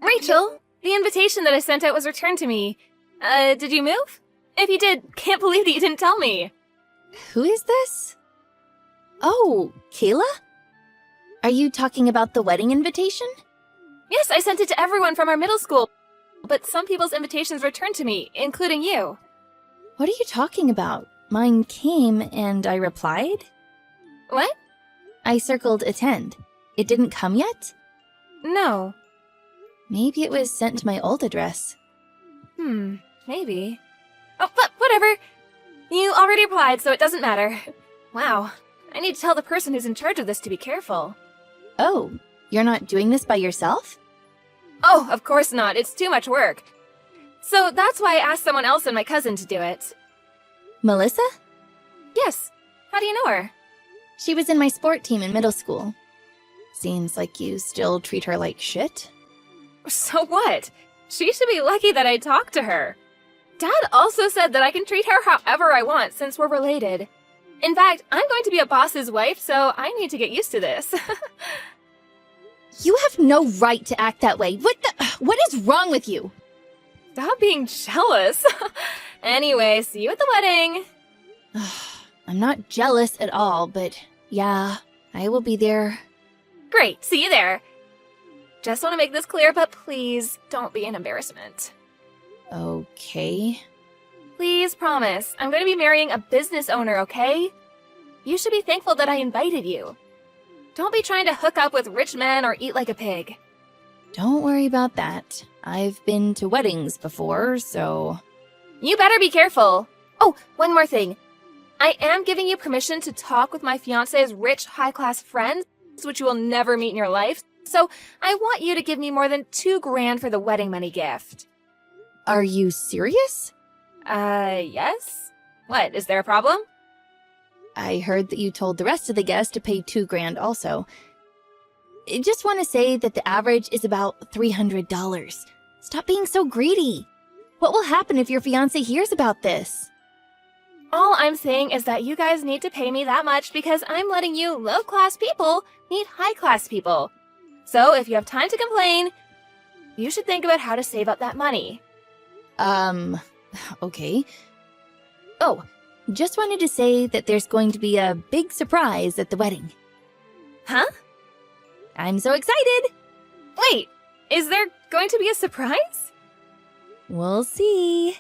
Rachel, the invitation that I sent out was returned to me. Did you move? If you did, can't believe that you didn't tell me. Who is this? Oh, Kayla? Are you talking about the wedding invitation? Yes, I sent it to everyone from our middle school, but some people's invitations returned to me, including you. What are you talking about? Mine came and I replied? What? I circled attend. It didn't come yet? No. Maybe it was sent to my old address. Maybe. Oh, but whatever. You already replied, so it doesn't matter. Wow. I need to tell the person who's in charge of this to be careful. Oh, you're not doing this by yourself? Oh, of course not. It's too much work. So that's why I asked someone else and my cousin to do it. Melissa? Yes. How do you know her? She was in my sport team in middle school. Seems like you still treat her like shit. So what? She should be lucky that I talked to her. Dad also said that I can treat her however I want since we're related. In fact, I'm going to be a boss's wife, so I need to get used to this. You have no right to act that way. What is wrong with you? Stop being jealous. Anyway, see you at the wedding. I'm not jealous at all, but yeah, I will be there. Great, see you there. Just want to make this clear, but please don't be an embarrassment. Okay. Please promise, I'm going to be marrying a business owner, okay? You should be thankful that I invited you. Don't be trying to hook up with rich men or eat like a pig. Don't worry about that. I've been to weddings before, so... You better be careful. Oh, one more thing. I am giving you permission to talk with my fiancé's rich, high-class friends, which you will never meet in your life. So I want you to give me more than $2,000 for the wedding money gift. Are you serious? Yes? What, is there a problem? I heard that you told the rest of the guests to pay $2,000 also. I just want to say that the average is about $300. Stop being so greedy. What will happen if your fiancé hears about this? All I'm saying is that you guys need to pay me that much because I'm letting you low-class people meet high-class people. So if you have time to complain, you should think about how to save up that money. Okay. Oh, just wanted to say that there's going to be a big surprise at the wedding. Huh? I'm so excited! Wait, is there going to be a surprise? We'll see.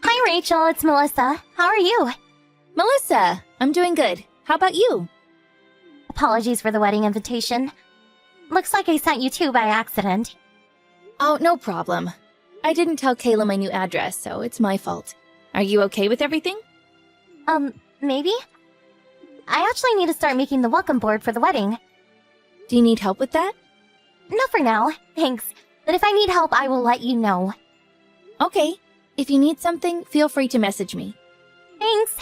Hi, Rachel. It's Melissa. How are you? Melissa, I'm doing good. How about you? Apologies for the wedding invitation. Looks like I sent you two by accident. Oh, no problem. I didn't tell Kayla my new address, so it's my fault. Are you okay with everything? Maybe? I actually need to start making the welcome board for the wedding. Do you need help with that? Not for now, thanks. But if I need help, I will let you know. Okay. If you need something, feel free to message me. Thanks.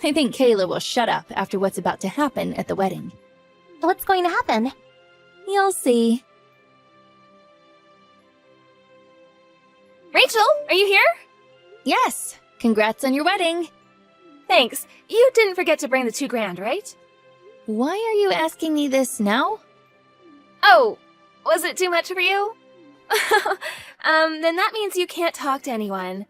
I think Kayla will shut up after what's about to happen at the wedding. What's going to happen? You'll see. Rachel, are you here? Yes! Congrats on your wedding! Thanks. You didn't forget to bring the $2,000, right? Why are you asking me this now? Oh, was it too much for you? Then that means you can't talk to anyone.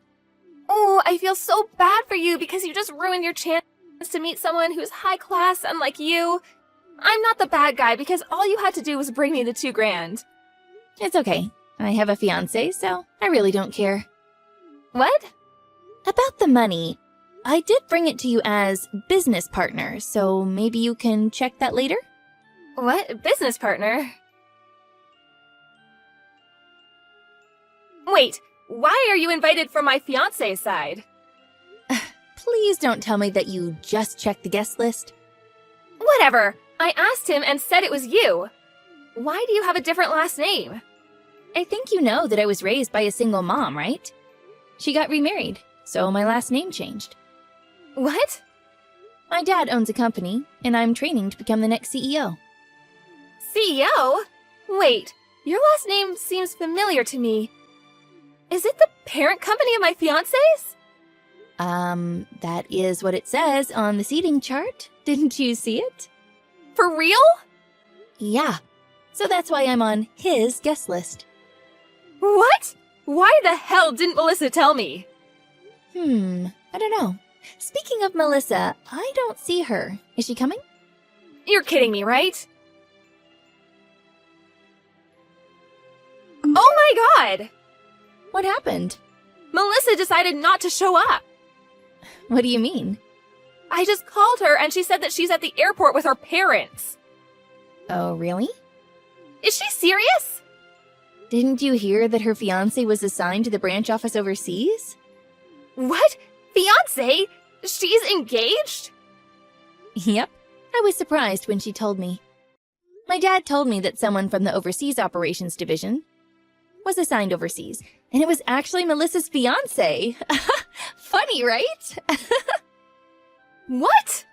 Oh, I feel so bad for you because you just ruined your chance to meet someone who's high class unlike you. I'm not the bad guy because all you had to do was bring me the $2,000. It's okay. I have a fiancé, so I really don't care. What? About the money, I did bring it to you as business partner, so maybe you can check that later? What? Business partner? Wait, why are you invited from my fiancé's side? Please don't tell me that you just checked the guest list. Whatever. I asked him and said it was you. Why do you have a different last name? I think you know that I was raised by a single mom, right? She got remarried, so my last name changed. What? My dad owns a company, and I'm training to become the next CEO. CEO? Wait, your last name seems familiar to me. Is it the parent company of my fiancé's? That is what it says on the seating chart. Didn't you see it? For real? Yeah. So that's why I'm on his guest list. What? Why the hell didn't Melissa tell me? I don't know. Speaking of Melissa, I don't see her. Is she coming? You're kidding me, right? Oh my god! What happened? Melissa decided not to show up. What do you mean? I just called her and she said that she's at the airport with her parents. Oh, really? Is she serious? Didn't you hear that her fiancé was assigned to the branch office overseas? What? Fiancé? She's engaged? Yep. I was surprised when she told me. My dad told me that someone from the Overseas Operations Division was assigned overseas, and it was actually Melissa's fiancé. Funny, right? What?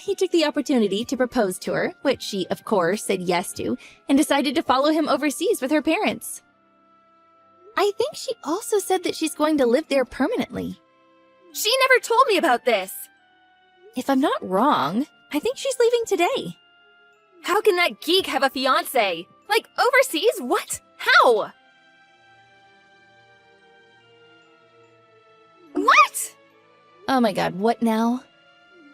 He took the opportunity to propose to her, which she, of course, said yes to, and decided to follow him overseas with her parents. I think she also said that she's going to live there permanently. She never told me about this. If I'm not wrong, I think she's leaving today. How can that geek have a fiancé? Like, overseas? What? How? What? Oh my god, what now?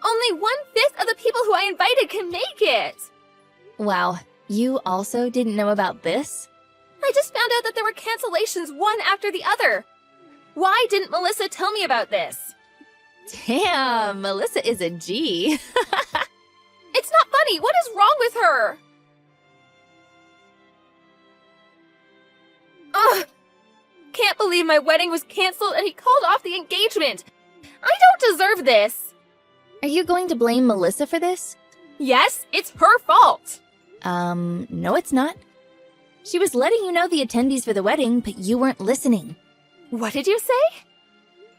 Only 1/5 of the people who I invited can make it. Wow, you also didn't know about this? I just found out that there were cancellations one after the other. Why didn't Melissa tell me about this? Damn, Melissa is a G. It's not funny. What is wrong with her? Ugh. Can't believe my wedding was canceled and he called off the engagement. I don't deserve this. Are you going to blame Melissa for this? Yes, it's her fault. No it's not. She was letting you know the attendees for the wedding, but you weren't listening. What did you say?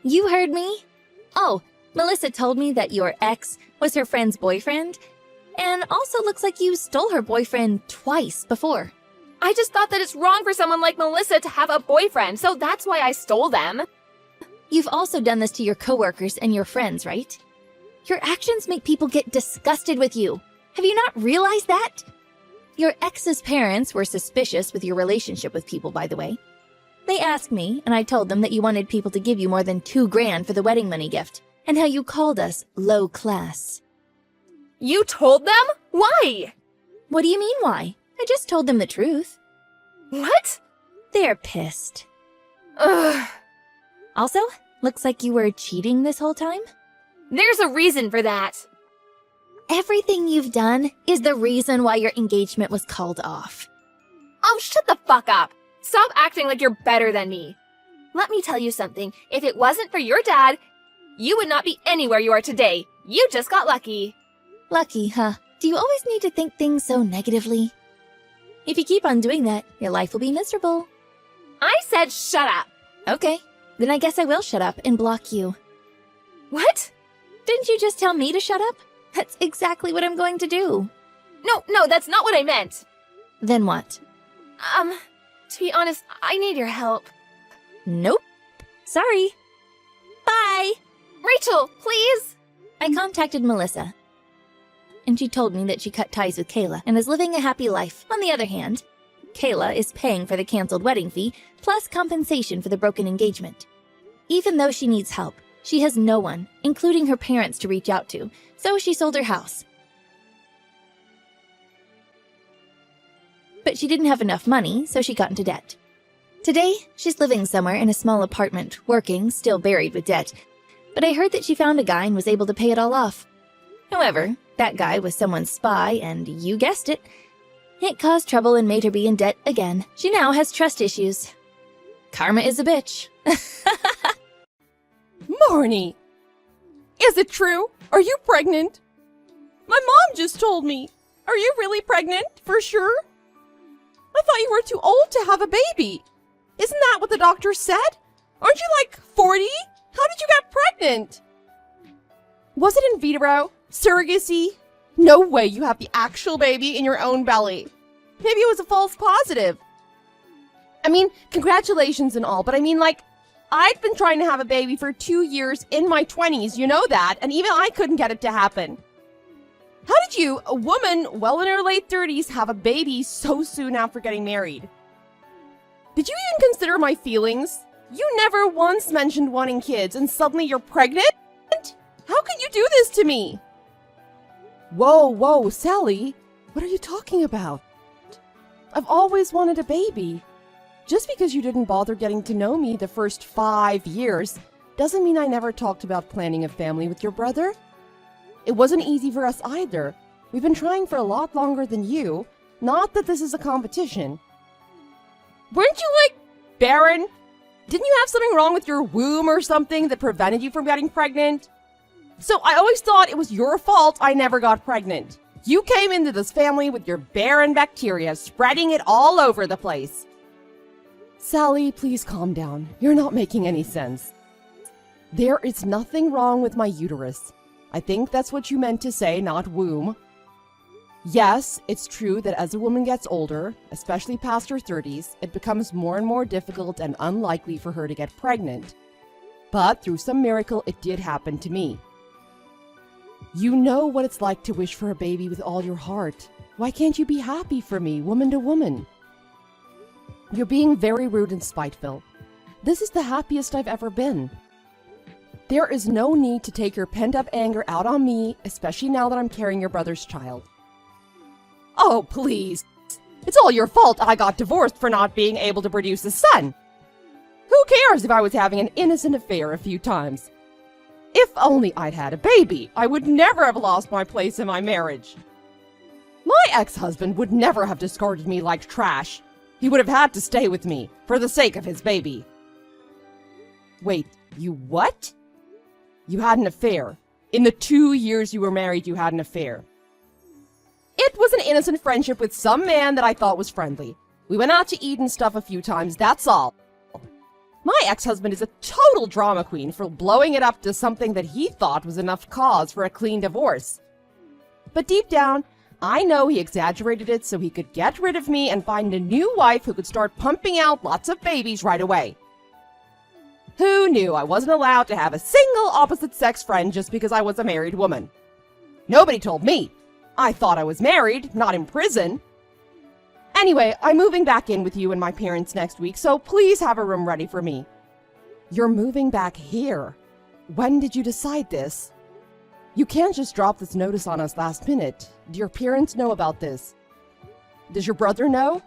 You heard me. Oh, Melissa told me that your ex was her friend's boyfriend, and also looks like you stole her boyfriend twice before. I just thought that it's wrong for someone like Melissa to have a boyfriend, so that's why I stole them. You've also done this to your coworkers and your friends, right? Your actions make people get disgusted with you. Have you not realized that? Your ex's parents were suspicious with your relationship with people, by the way. They asked me, and I told them that you wanted people to give you more than $2,000 for the wedding money gift, and how you called us low class. You told them? Why? What do you mean, why? I just told them the truth. What? They're pissed. Ugh. Also, looks like you were cheating this whole time? There's a reason for that. Everything you've done is the reason why your engagement was called off. Oh, shut the fuck up. Stop acting like you're better than me. Let me tell you something. If it wasn't for your dad, you would not be anywhere you are today. You just got lucky. Lucky, huh? Do you always need to think things so negatively? If you keep on doing that, your life will be miserable. I said shut up. Okay, then I guess I will shut up and block you. What? Didn't you just tell me to shut up? That's exactly what I'm going to do. No, that's not what I meant. Then what? To be honest, I need your help. Nope. Sorry. Bye. Rachel, please. I contacted Melissa, and she told me that she cut ties with Kayla and is living a happy life. On the other hand, Kayla is paying for the canceled wedding fee, plus compensation for the broken engagement. Even though she needs help, she has no one, including her parents, to reach out to, so she sold her house. But she didn't have enough money, so she got into debt. Today, she's living somewhere in a small apartment, working, still buried with debt. But I heard that she found a guy and was able to pay it all off. However, that guy was someone's spy, and you guessed it, it caused trouble and made her be in debt again. She now has trust issues. Karma is a bitch. Marnie! Is it true? Are you pregnant? My mom just told me. Are you really pregnant? For sure? I thought you were too old to have a baby. Isn't that what the doctor said? Aren't you like 40? How did you get pregnant? Was it in vitro? Surrogacy? No way you have the actual baby in your own belly. Maybe it was a false positive. I mean, congratulations and all, but I mean like, I'd been trying to have a baby for 2 years in my 20s, you know that, and even I couldn't get it to happen. How did you, a woman well in her late 30s, have a baby so soon after getting married? Did you even consider my feelings? You never once mentioned wanting kids, and suddenly you're pregnant? How can you do this to me? Whoa, Sally. What are you talking about? I've always wanted a baby. Just because you didn't bother getting to know me the first 5 years doesn't mean I never talked about planning a family with your brother. It wasn't easy for us either. We've been trying for a lot longer than you. Not that this is a competition. Weren't you, barren? Didn't you have something wrong with your womb or something that prevented you from getting pregnant? So I always thought it was your fault I never got pregnant. You came into this family with your barren bacteria, spreading it all over the place. Sally, please calm down. You're not making any sense. There is nothing wrong with my uterus. I think that's what you meant to say, not womb. Yes, it's true that as a woman gets older, especially past her 30s, it becomes more and more difficult and unlikely for her to get pregnant. But through some miracle, it did happen to me. You know what it's like to wish for a baby with all your heart. Why can't you be happy for me, woman to woman? You're being very rude and spiteful. This is the happiest I've ever been. There is no need to take your pent-up anger out on me, especially now that I'm carrying your brother's child. Oh, please. It's all your fault I got divorced for not being able to produce a son. Who cares if I was having an innocent affair a few times? If only I'd had a baby, I would never have lost my place in my marriage. My ex-husband would never have discarded me like trash. He would have had to stay with me, for the sake of his baby. Wait, you what? You had an affair. In the 2 years you were married, you had an affair. It was an innocent friendship with some man that I thought was friendly. We went out to eat and stuff a few times, that's all. My ex-husband is a total drama queen for blowing it up to something that he thought was enough cause for a clean divorce. But deep down, I know he exaggerated it so he could get rid of me and find a new wife who could start pumping out lots of babies right away. Who knew I wasn't allowed to have a single opposite-sex friend just because I was a married woman? Nobody told me. I thought I was married, not in prison. Anyway, I'm moving back in with you and my parents next week, so please have a room ready for me. You're moving back here. When did you decide this? You can't just drop this notice on us last minute. Do your parents know about this? Does your brother know?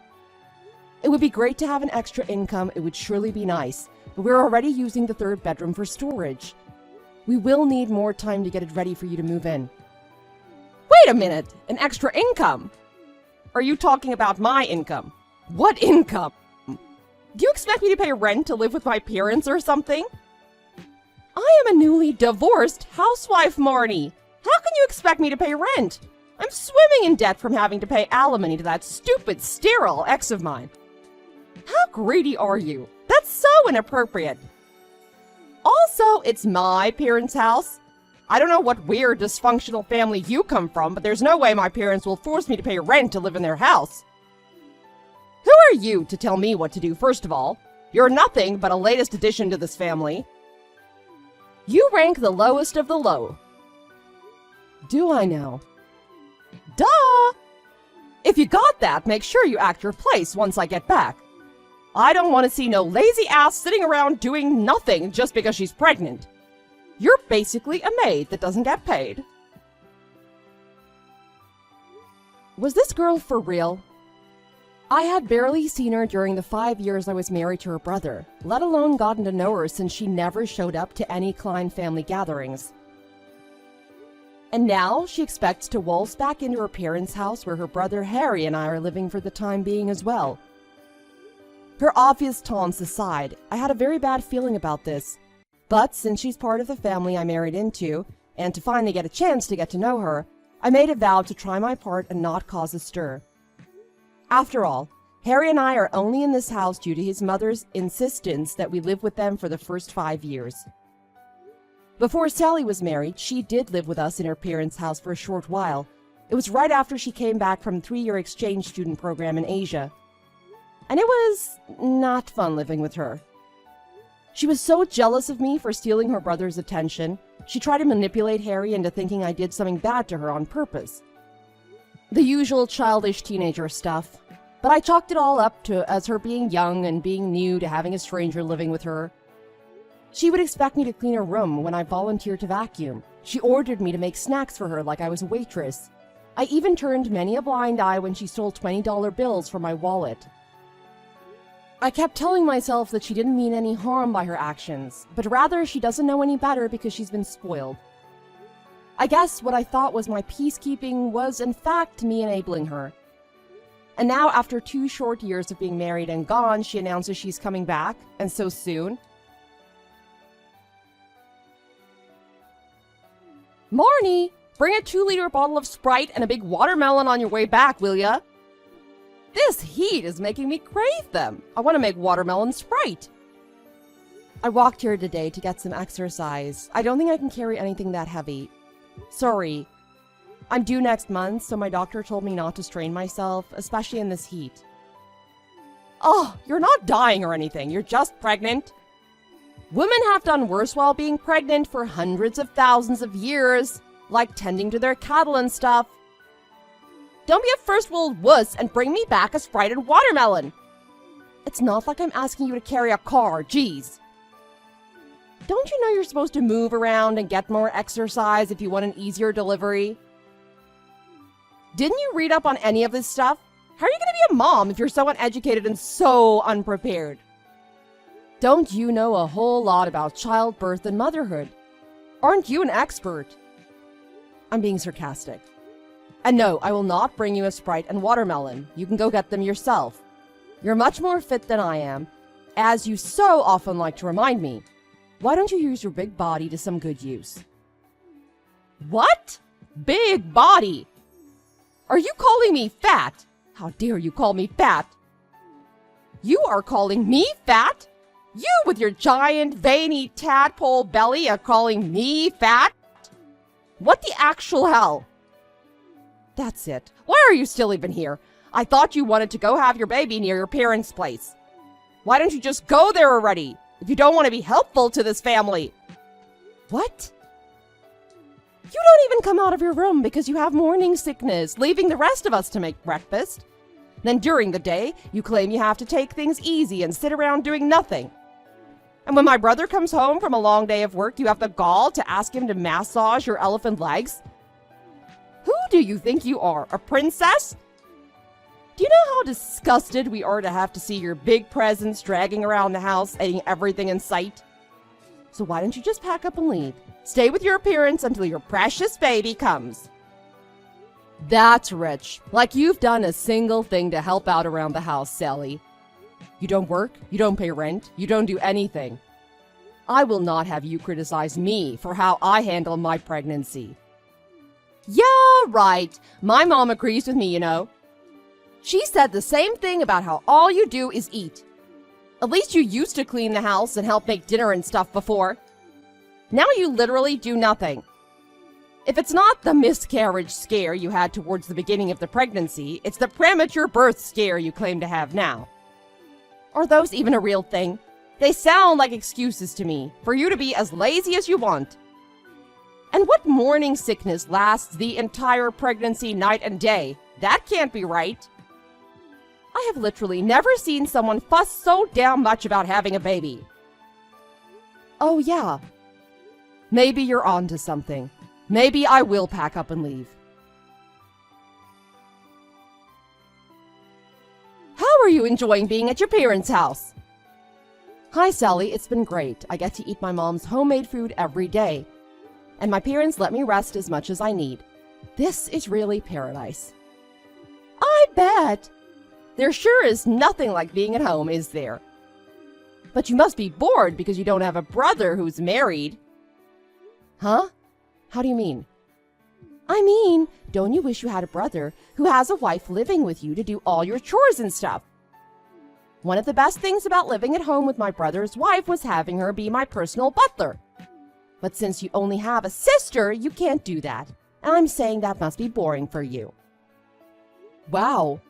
It would be great to have an extra income. It would surely be nice, but we're already using the third bedroom for storage. We will need more time to get it ready for you to move in. Wait a minute, an extra income? Are you talking about my income? What income? Do you expect me to pay rent to live with my parents or something? I am a newly divorced housewife, Marnie. How can you expect me to pay rent? I'm swimming in debt from having to pay alimony to that stupid, sterile ex of mine. How greedy are you? That's so inappropriate. Also, it's my parents' house. I don't know what weird, dysfunctional family you come from, but there's no way my parents will force me to pay rent to live in their house. Who are you to tell me what to do, first of all? You're nothing but a latest addition to this family. You rank the lowest of the low. Do I now? Duh! If you got that, make sure you act your place once I get back. I don't want to see no lazy ass sitting around doing nothing just because she's pregnant. You're basically a maid that doesn't get paid. Was this girl for real? I had barely seen her during the 5 years I was married to her brother, let alone gotten to know her since she never showed up to any Klein family gatherings. And now she expects to waltz back into her parents' house where her brother Harry and I are living for the time being as well. Her obvious taunts aside, I had a very bad feeling about this. But since she's part of the family I married into, and to finally get a chance to get to know her, I made a vow to try my part and not cause a stir. After all, Harry and I are only in this house due to his mother's insistence that we live with them for the first 5 years. Before Sally was married, she did live with us in her parents' house for a short while. It was right after she came back from a 3-year exchange student program in Asia. And it was not fun living with her. She was so jealous of me for stealing her brother's attention. She tried to manipulate Harry into thinking I did something bad to her on purpose. The usual childish teenager stuff. But I chalked it all up to as her being young and being new to having a stranger living with her. She would expect me to clean her room when I volunteered to vacuum. She ordered me to make snacks for her like I was a waitress. I even turned many a blind eye when she stole $20 bills from my wallet. I kept telling myself that she didn't mean any harm by her actions, but rather she doesn't know any better because she's been spoiled. I guess what I thought was my peacekeeping was in fact me enabling her. And now after 2 short years of being married and gone, she announces she's coming back, and so soon. Marnie, bring a 2-liter bottle of Sprite and a big watermelon on your way back, will ya? This heat is making me crave them. I want to make watermelon Sprite. I walked here today to get some exercise. I don't think I can carry anything that heavy. Sorry. I'm due next month, so my doctor told me not to strain myself, especially in this heat. Oh, you're not dying or anything. You're just pregnant. Women have done worse while being pregnant for hundreds of thousands of years, like tending to their cattle and stuff. Don't be a first world wuss and bring me back a Sprite and watermelon. It's not like I'm asking you to carry a car, geez. Don't you know you're supposed to move around and get more exercise if you want an easier delivery? Didn't you read up on any of this stuff? How are you going to be a mom if you're so uneducated and so unprepared? Don't you know a whole lot about childbirth and motherhood? Aren't you an expert? I'm being sarcastic. And no, I will not bring you a Sprite and watermelon. You can go get them yourself. You're much more fit than I am, as you so often like to remind me. Why don't you use your big body to some good use? What? Big body? Are you calling me fat? How dare you call me fat? You are calling me fat? You with your giant, veiny tadpole belly are calling me fat? What the actual hell? That's it. Why are you still even here? I thought you wanted to go have your baby near your parents' place. Why don't you just go there already, if you don't want to be helpful to this family? What? You don't even come out of your room because you have morning sickness, leaving the rest of us to make breakfast. Then during the day, you claim you have to take things easy and sit around doing nothing. And when my brother comes home from a long day of work, you have the gall to ask him to massage your elephant legs? Who do you think you are, a princess? Do you know how disgusted we are to have to see your big presents dragging around the house, eating everything in sight? So why don't you just pack up and leave? Stay with your parents until your precious baby comes. That's rich. Like you've done a single thing to help out around the house, Sally. You don't work, you don't pay rent, you don't do anything. I will not have you criticize me for how I handle my pregnancy. Yeah, right. My mom agrees with me, you know. She said the same thing about how all you do is eat. At least you used to clean the house and help make dinner and stuff before. Now you literally do nothing. If it's not the miscarriage scare you had towards the beginning of the pregnancy, it's the premature birth scare you claim to have now. Are those even a real thing? They sound like excuses to me, for you to be as lazy as you want. And what morning sickness lasts the entire pregnancy night and day? That can't be right. I have literally never seen someone fuss so damn much about having a baby. Oh yeah. Maybe you're onto something. Maybe I will pack up and leave. How are you enjoying being at your parents' house? Hi, Sally. It's been great. I get to eat my mom's homemade food every day. And my parents let me rest as much as I need. This is really paradise. I bet. There sure is nothing like being at home, is there? But you must be bored because you don't have a brother who's married. Huh? How do you mean? I mean, don't you wish you had a brother who has a wife living with you to do all your chores and stuff? One of the best things about living at home with my brother's wife was having her be my personal butler. But since you only have a sister, you can't do that. And I'm saying that must be boring for you. Wow.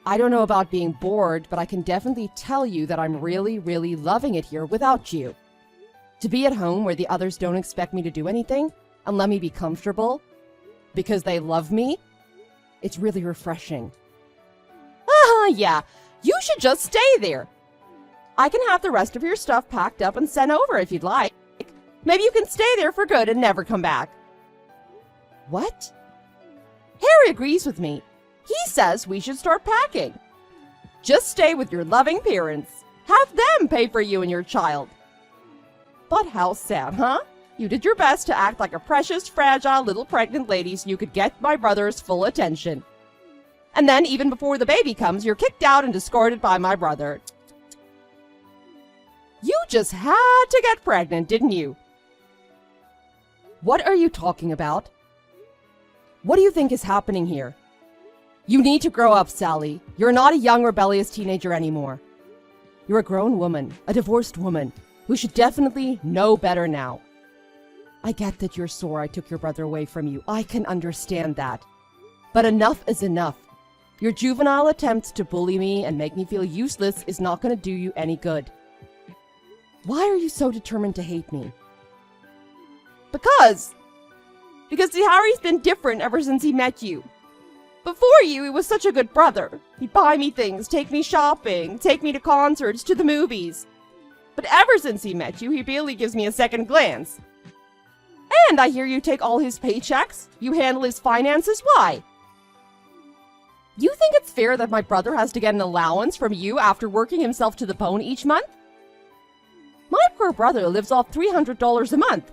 I don't know about being bored, but I can definitely tell you that I'm really, really loving it here without you. To be at home where the others don't expect me to do anything and let me be comfortable because they love me, It's really refreshing. Ah, yeah. You should just stay there. I can have the rest of your stuff packed up and sent over if you'd like. Maybe you can stay there for good and never come back. What? Harry agrees with me. He says we should start packing. Just stay with your loving parents. Have them pay for you and your child. But how sad, huh? You did your best to act like a precious, fragile little pregnant lady so you could get my brother's full attention. And then, even before the baby comes, you're kicked out and discarded by my brother. You just had to get pregnant, didn't you? What are you talking about? What do you think is happening here? You need to grow up, Sally. You're not a young, rebellious teenager anymore. You're a grown woman, a divorced woman, who should definitely know better now. I get that you're sore I took your brother away from you. I can understand that. But enough is enough. Your juvenile attempts to bully me and make me feel useless is not going to do you any good. Why are you so determined to hate me? Because Harry's been different ever since he met you. Before you, he was such a good brother. He'd buy me things, take me shopping, take me to concerts, to the movies. But ever since he met you, he barely gives me a second glance. And I hear you take all his paychecks. You handle his finances. Why? You think it's fair that my brother has to get an allowance from you after working himself to the bone each month? My poor brother lives off $300 a month.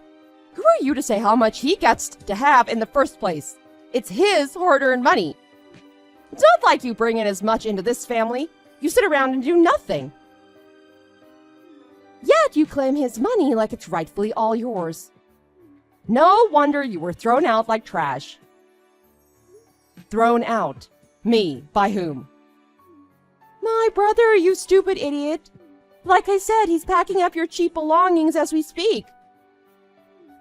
Who are you to say how much he gets to have in the first place? It's his hard-earned money. It's not like you bring in as much into this family. You sit around and do nothing. Yet you claim his money like it's rightfully all yours. No wonder you were thrown out like trash. Thrown out? Me? By whom? My brother, you stupid idiot. Like I said, he's packing up your cheap belongings as we speak.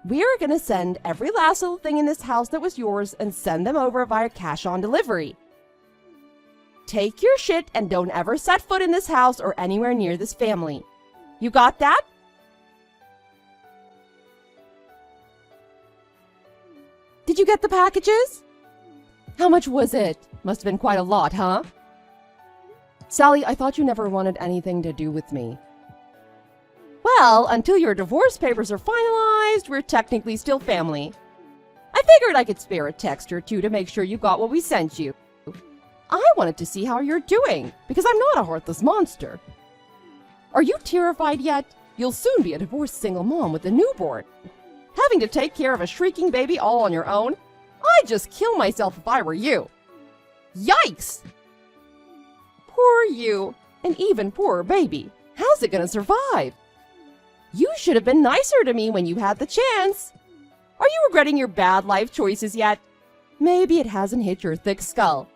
We're gonna send every last little thing in this house that was yours and send them over via cash on delivery. Take your shit and don't ever set foot in this house or anywhere near this family. You got that? Did you get the packages? How much was it? Must have been quite a lot, huh? Sally, I thought you never wanted anything to do with me. Well, until your divorce papers are finalized, we're technically still family. I figured I could spare a text or two to make sure you got what we sent you. I wanted to see how you're doing, because I'm not a heartless monster. Are you terrified yet? You'll soon be a divorced single mom with a newborn. Having to take care of a shrieking baby all on your own? I'd just kill myself if I were you. Yikes! Poor you, and even poorer baby. How's it gonna survive? You should have been nicer to me when you had the chance. Are you regretting your bad life choices yet? Maybe it hasn't hit your thick skull.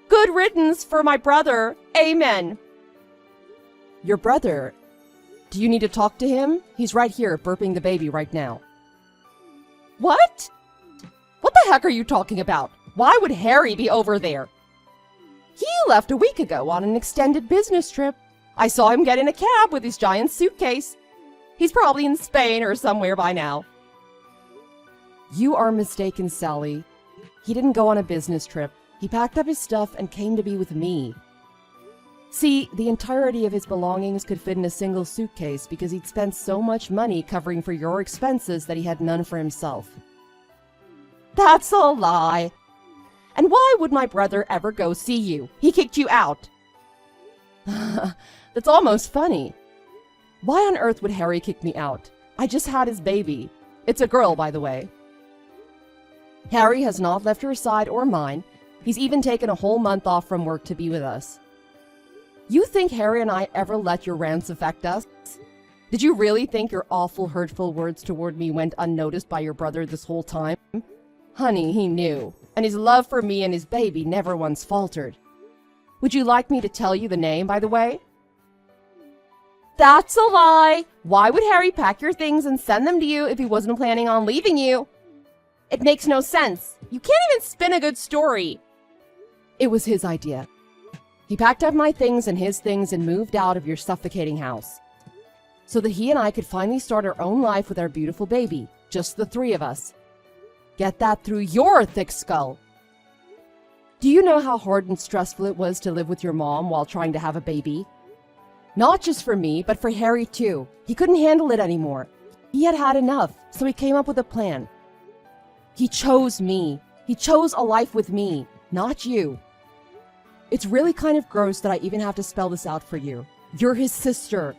Good riddance for my brother. Amen. Your brother? Do you need to talk to him? He's right here, burping the baby right now. What? What the heck are you talking about? Why would Harry be over there? He left a week ago on an extended business trip. I saw him get in a cab with his giant suitcase. He's probably in Spain or somewhere by now. You are mistaken, Sally. He didn't go on a business trip. He packed up his stuff and came to be with me. See, the entirety of his belongings could fit in a single suitcase because he'd spent so much money covering for your expenses that he had none for himself. That's a lie. And why would my brother ever go see you? He kicked you out. That's almost funny. Why on earth would Harry kick me out? I just had his baby. It's a girl, by the way. Harry has not left her side or mine. He's even taken a whole month off from work to be with us. You think Harry and I ever let your rants affect us? Did you really think your awful, hurtful words toward me went unnoticed by your brother this whole time? Honey, he knew. And his love for me and his baby never once faltered. Would you like me to tell you the name, by the way? That's a lie! Why would Harry pack your things and send them to you if he wasn't planning on leaving you? It makes no sense. You can't even spin a good story. It was his idea. He packed up my things and his things and moved out of your suffocating house. So that he and I could finally start our own life with our beautiful baby. Just the three of us. Get that through your thick skull. Do you know how hard and stressful it was to live with your mom while trying to have a baby? Not just for me, but for Harry too. He couldn't handle it anymore. He had had enough, so he came up with a plan. He chose me. He chose a life with me, not you. It's really kind of gross that I even have to spell this out for you. You're his sister.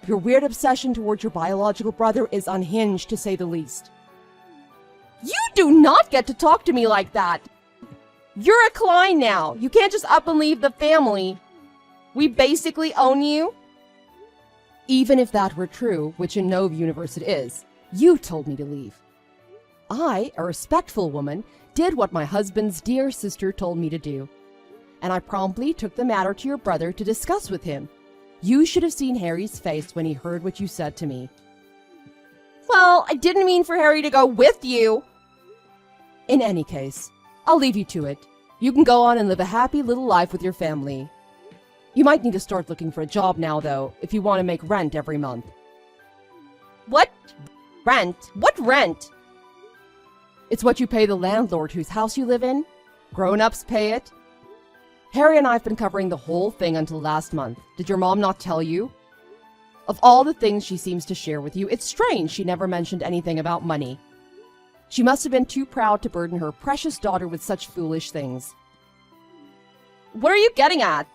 Your weird obsession towards your biological brother is unhinged, to say the least. You do not get to talk to me like that. You're a Klein now. You can't just up and leave the family. We basically own you. Even if that were true, which in no universe it is, you told me to leave. I, a respectful woman, did what my husband's dear sister told me to do. And I promptly took the matter to your brother to discuss with him. You should have seen Harry's face when he heard what you said to me. Well, I didn't mean for Harry to go with you. In any case, I'll leave you to it. You can go on and live a happy little life with your family. You might need to start looking for a job now, though, if you want to make rent every month. What? Rent? What rent? It's what you pay the landlord whose house you live in. Grown-ups pay it. Harry and I have been covering the whole thing until last month. Did your mom not tell you? Of all the things she seems to share with you, it's strange she never mentioned anything about money. She must have been too proud to burden her precious daughter with such foolish things. What are you getting at?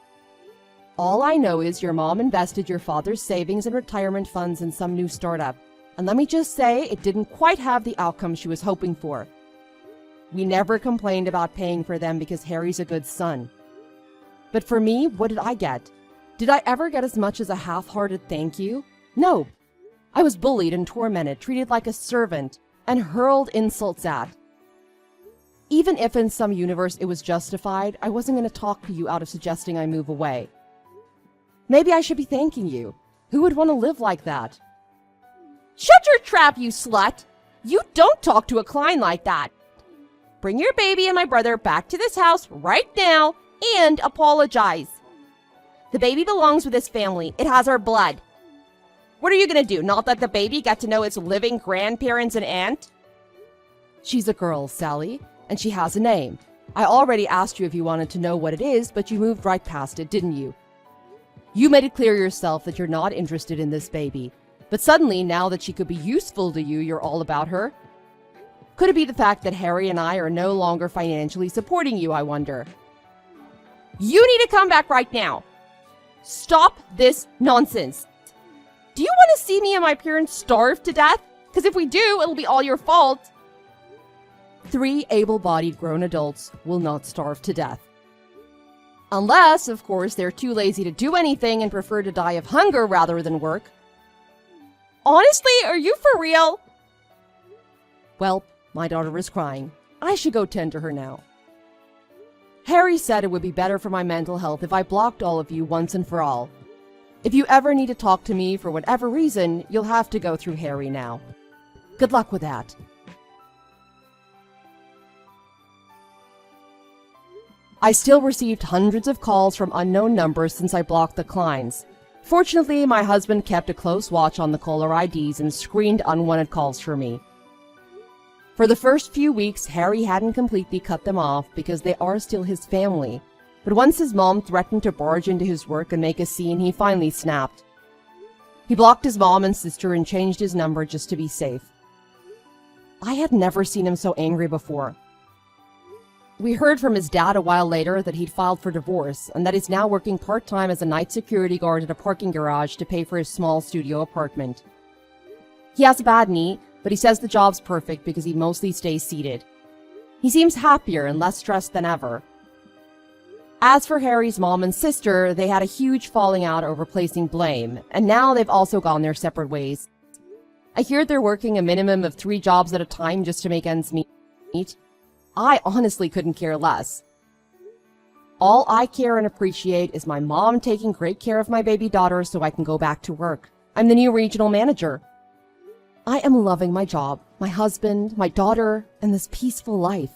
All I know is your mom invested your father's savings and retirement funds in some new startup. And let me just say, it didn't quite have the outcome she was hoping for. We never complained about paying for them because Harry's a good son. But for me, what did I get? Did I ever get as much as a half-hearted thank you? No. I was bullied and tormented, treated like a servant, and hurled insults at. Even if in some universe it was justified, I wasn't going to talk to you out of suggesting I move away. Maybe I should be thanking you. Who would want to live like that? Shut your trap, you slut! You don't talk to a Klein like that. Bring your baby and my brother back to this house right now and apologize. The baby belongs with this family. It has our blood. What are you going to do, not let the baby get to know its living grandparents and aunt? She's a girl, Sally, and she has a name. I already asked you if you wanted to know what it is, but you moved right past it, didn't you? You made it clear yourself that you're not interested in this baby. But suddenly, now that she could be useful to you, you're all about her? Could it be the fact that Harry and I are no longer financially supporting you, I wonder? You need to come back right now. Stop this nonsense. Do you want to see me and my parents starve to death? Because if we do, it'll be all your fault. 3 able-bodied grown adults will not starve to death. Unless, of course, they're too lazy to do anything and prefer to die of hunger rather than work. Honestly, are you for real? Well, my daughter is crying. I should go tend to her now. Harry said it would be better for my mental health if I blocked all of you once and for all. If you ever need to talk to me for whatever reason, you'll have to go through Harry now. Good luck with that. I still received hundreds of calls from unknown numbers since I blocked the Kleins. Fortunately, my husband kept a close watch on the caller IDs and screened unwanted calls for me. For the first few weeks, Harry hadn't completely cut them off because they are still his family. But once his mom threatened to barge into his work and make a scene, he finally snapped. He blocked his mom and sister and changed his number just to be safe. I had never seen him so angry before. We heard from his dad a while later that he'd filed for divorce and that he's now working part-time as a night security guard at a parking garage to pay for his small studio apartment. He has a bad knee, but he says the job's perfect because he mostly stays seated. He seems happier and less stressed than ever. As for Harry's mom and sister, they had a huge falling out over placing blame, and now they've also gone their separate ways. I hear they're working a minimum of 3 jobs at a time just to make ends meet. I honestly couldn't care less. All I care and appreciate is my mom taking great care of my baby daughter so I can go back to work. I'm the new regional manager. I am loving my job, my husband, my daughter, and this peaceful life.